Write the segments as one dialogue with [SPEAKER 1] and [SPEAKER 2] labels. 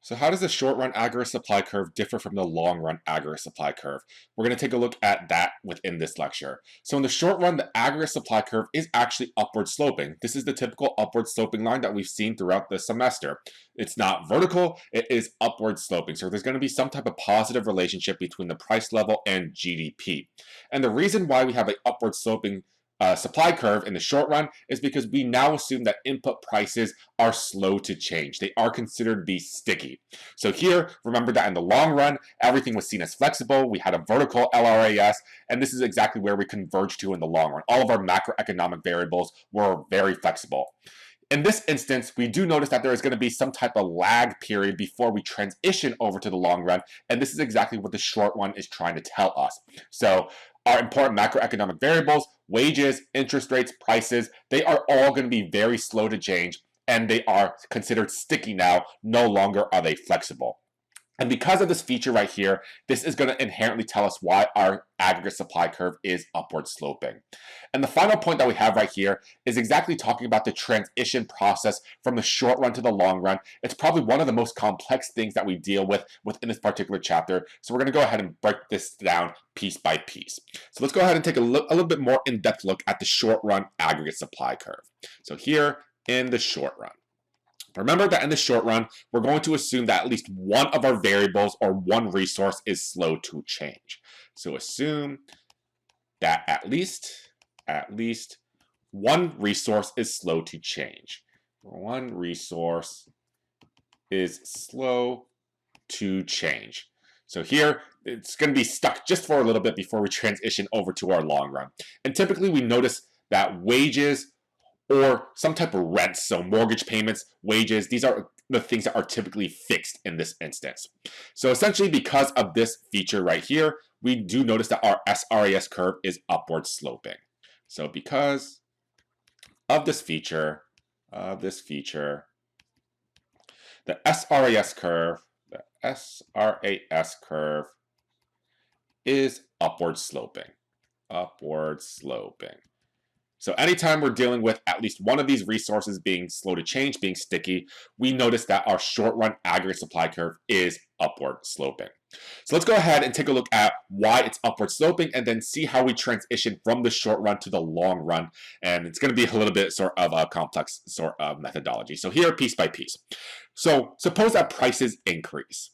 [SPEAKER 1] So how does the short-run aggregate supply curve differ from the long-run aggregate supply curve? We're going to take a look at that within this lecture. So in the short run, the aggregate supply curve is actually upward sloping. This is the typical upward sloping line that we've seen throughout the semester. It's not vertical, it is upward sloping. So there's going to be some type of positive relationship between the price level and GDP. And the reason why we have an upward sloping supply curve in the short run is because we now assume that input prices are slow to change. They are considered to be sticky. So here, remember that in the long run, everything was seen as flexible. We had a vertical LRAS, and this is exactly where we converge to in the long run. All of our macroeconomic variables were very flexible. In this instance, we do notice that there is going to be some type of lag period before we transition over to the long run, and this is exactly what the short run is trying to tell us. So our important macroeconomic variables, wages, interest rates, prices, they are all going to be very slow to change, and they are considered sticky now. No longer are they flexible. And because of this feature right here, this is going to inherently tell us why our aggregate supply curve is upward sloping. And the final point that we have right here is exactly talking about the transition process from the short run to the long run. It's probably one of the most complex things that we deal with within this particular chapter. So we're going to go ahead and break this down piece by piece. So let's go ahead and take a little bit more in-depth look at the short run aggregate supply curve. So here in the short run. Remember that in the short run, we're going to assume that at least one of our variables or one resource is slow to change. So assume that at least one resource is slow to change. One resource is slow to change. So here, it's going to be stuck just for a little bit before we transition over to our long run. And typically we notice that wages or some type of rents, so mortgage payments, wages, these are the things that are typically fixed in this instance. So essentially because of this feature right here, we do notice that our SRAS curve is upward sloping. So because of this feature, the SRAS curve is upward sloping. So anytime we're dealing with at least one of these resources being slow to change, being sticky, we notice that our short-run aggregate supply curve is upward sloping. So let's go ahead and take a look at why it's upward sloping and then see how we transition from the short run to the long run. And it's going to be a little bit sort of a complex sort of methodology. So here, piece by piece. So suppose that prices increase.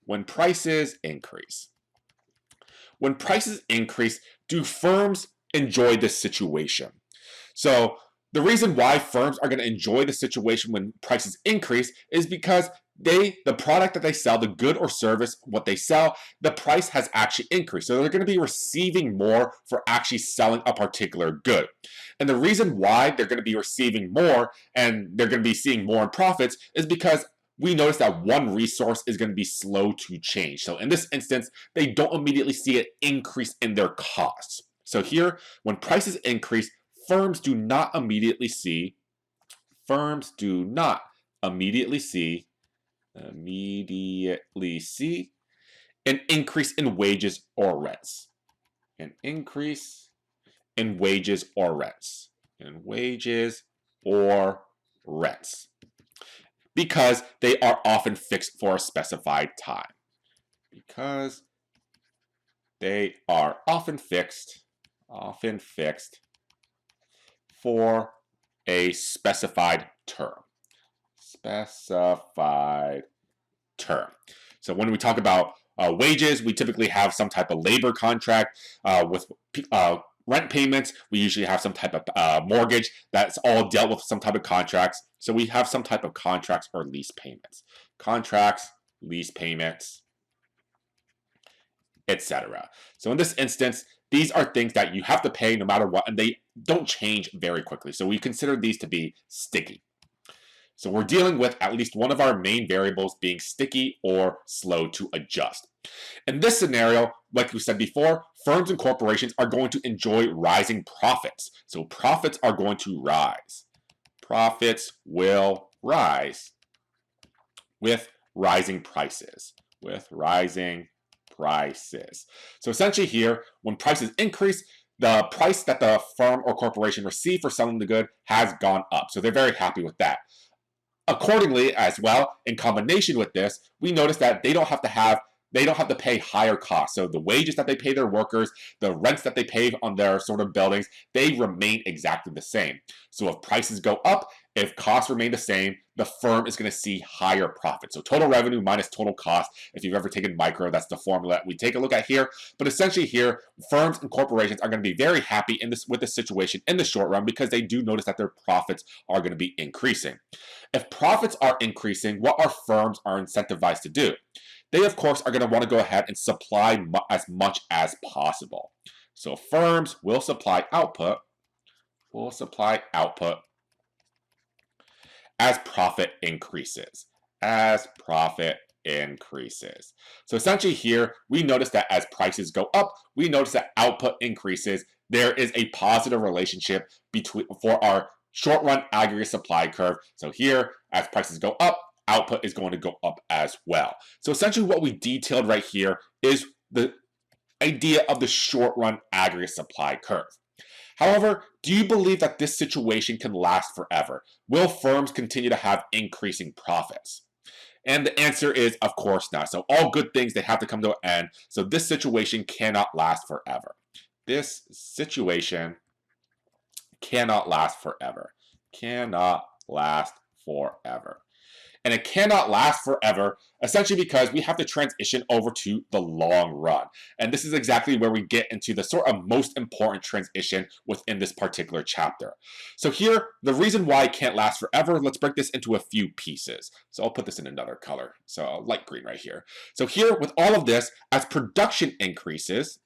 [SPEAKER 1] When prices increase, do firms enjoy this situation? So the reason why firms are going to enjoy the situation when prices increase is because the product that they sell, the good or service, what they sell, the price has actually increased. So they're going to be receiving more for actually selling a particular good. And the reason why they're going to be receiving more and they're going to be seeing more in profits is because we notice that one resource is going to be slow to change. So in this instance, they don't immediately see an increase in their costs. So here, when prices increase, firms do not immediately see an increase in wages or rents. Because they are often fixed for a specified time. For a specified term. So when we talk about wages, we typically have some type of labor contract with rent payments. We usually have some type of mortgage that's all dealt with some type of contracts. So we have some type of contracts or lease payments. Etc. So in this instance, these are things that you have to pay no matter what, and they don't change very quickly. So we consider these to be sticky. So we're dealing with at least one of our main variables being sticky or slow to adjust. In this scenario, like we said before, firms and corporations are going to enjoy rising profits. So profits are going to rise. Profits will rise with rising prices. So essentially here, when prices increase, the price that the firm or corporation received for selling the good has gone up. So they're very happy with that. Accordingly, as well, in combination with this, we notice that they don't have to pay higher costs. So the wages that they pay their workers, the rents that they pay on their sort of buildings, they remain exactly the same. So if prices go up, if costs remain the same, the firm is going to see higher profit. So total revenue minus total cost. If you've ever taken micro, that's the formula we take a look at here. But essentially here, firms and corporations are going to be very happy with this situation in the short run because they do notice that their profits are going to be increasing. If profits are increasing, what our firms are incentivized to do? They, of course, are going to want to go ahead and supply as much as possible. So firms will supply output, as profit increases. As profit increases. So essentially here, we notice that as prices go up, we notice that output increases. There is a positive relationship for our short-run aggregate supply curve. So here, as prices go up, output is going to go up as well. So essentially what we detailed right here is the idea of the short-run aggregate supply curve. However, do you believe that this situation can last forever? Will firms continue to have increasing profits? And the answer is, of course not. So all good things, they have to come to an end. So this situation cannot last forever. This situation cannot last forever. Cannot last forever. And it cannot last forever, essentially because we have to transition over to the long run. And this is exactly where we get into the sort of most important transition within this particular chapter. So here, the reason why it can't last forever, let's break this into a few pieces. So I'll put this in another color, so light green right here. So here, with all of this, as production increases,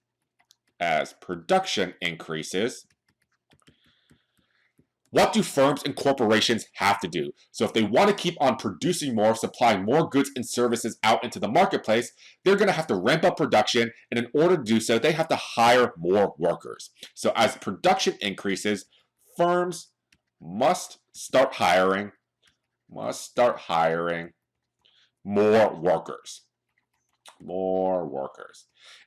[SPEAKER 1] what do firms and corporations have to do? So if they want to keep on producing more, supplying more goods and services out into the marketplace, they're going to have to ramp up production, and in order to do so, they have to hire more workers. So as production increases, firms must start hiring more workers.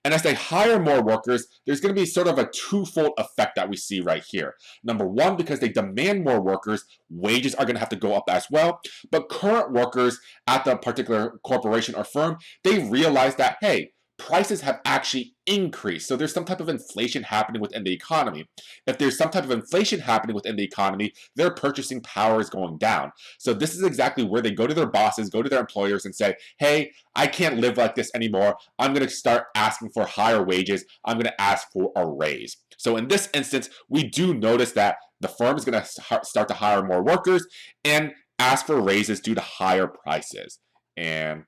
[SPEAKER 1] And as they hire more workers, there's going to be sort of a twofold effect that we see right here. Number one, because they demand more workers, wages are going to have to go up as well. But current workers at the particular corporation or firm, they realize that, hey, prices have actually increased. So there's some type of inflation happening within the economy. If there's some type of inflation happening within the economy, their purchasing power is going down. So this is exactly where they go to their bosses, go to their employers and say, hey, I can't live like this anymore. I'm going to start asking for higher wages. I'm going to ask for a raise. So in this instance, we do notice that the firm is going to start to hire more workers and ask for raises due to higher prices. And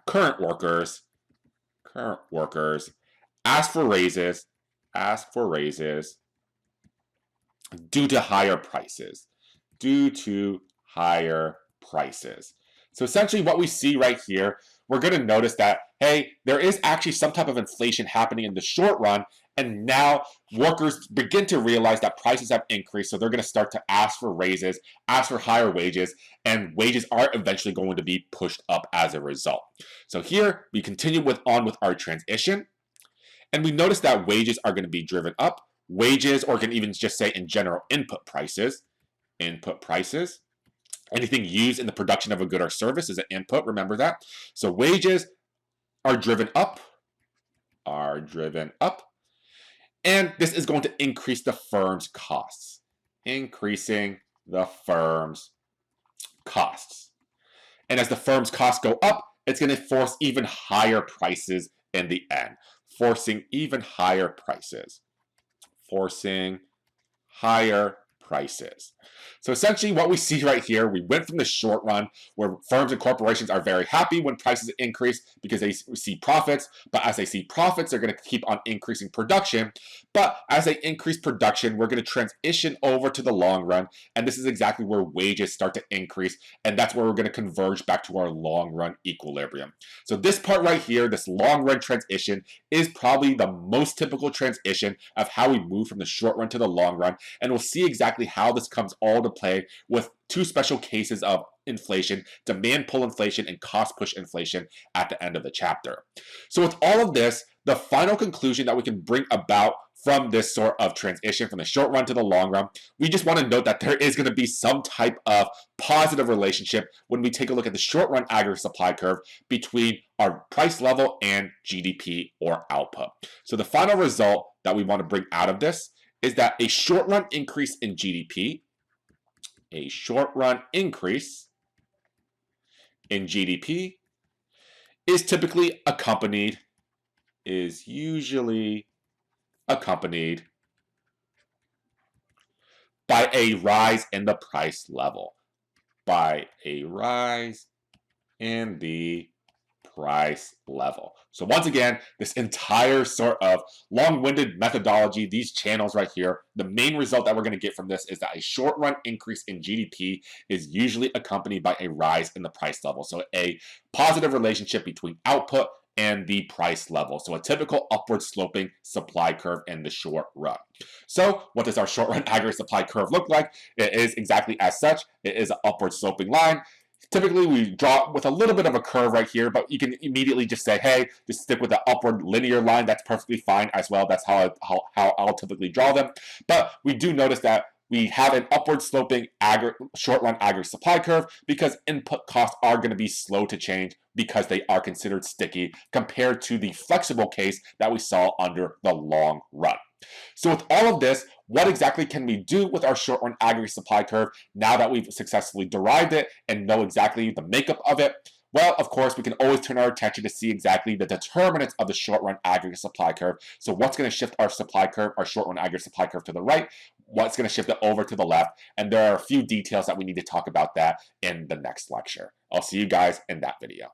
[SPEAKER 1] current workers ask for raises due to higher prices. So essentially what we see right here, we're going to notice that, hey, there is actually some type of inflation happening in the short run, and now workers begin to realize that prices have increased, so they're going to start to ask for raises, ask for higher wages, and wages are eventually going to be pushed up as a result. So here, we continue on with our transition, and we notice that wages are going to be driven up. Wages, or can even just say in general, input prices. Anything used in the production of a good or service is an input, remember that. So wages are driven up, and this is going to increase the firm's costs, increasing the firm's costs. And as the firm's costs go up, it's going to force even higher prices in the end, forcing higher prices. So essentially what we see right here, we went from the short run where firms and corporations are very happy when prices increase because they see profits, but as they see profits, they're going to keep on increasing production. But as they increase production, we're going to transition over to the long run, and this is exactly where wages start to increase, and that's where we're going to converge back to our long run equilibrium. So this part right here, this long run transition, is probably the most typical transition of how we move from the short run to the long run, and we'll see exactly how this comes all to play with two special cases of inflation, demand pull inflation and cost push inflation at the end of the chapter. So with all of this, the final conclusion that we can bring about from this sort of transition from the short run to the long run. We just want to note that there is going to be some type of positive relationship when we take a look at the short run aggregate supply curve between our price level and GDP or output. So the final result that we want to bring out of this is that a short run increase in GDP, a short run increase in GDP is typically accompanied, is usually accompanied by a rise in the price level, by a rise in the price level. So once again, this entire sort of long-winded methodology, these channels right here, the main result that we're going to get from this is that a short-run increase in GDP is usually accompanied by a rise in the price level. So a positive relationship between output and the price level. So a typical upward sloping supply curve in the short run. So what does our short run aggregate supply curve look like? It is exactly as such. It is an upward sloping line. Typically, we draw with a little bit of a curve right here, but you can immediately just say, hey, just stick with the upward linear line. That's perfectly fine as well. That's how I'll typically draw them. But we do notice that we have an upward sloping short run aggregate supply curve because input costs are going to be slow to change because they are considered sticky compared to the flexible case that we saw under the long run. So with all of this, what exactly can we do with our short run aggregate supply curve now that we've successfully derived it and know exactly the makeup of it? Well, of course, we can always turn our attention to see exactly the determinants of the short run aggregate supply curve. So what's going to shift our supply curve, our short run aggregate supply curve to the right? What's going to shift it over to the left? And there are a few details that we need to talk about that in the next lecture. I'll see you guys in that video.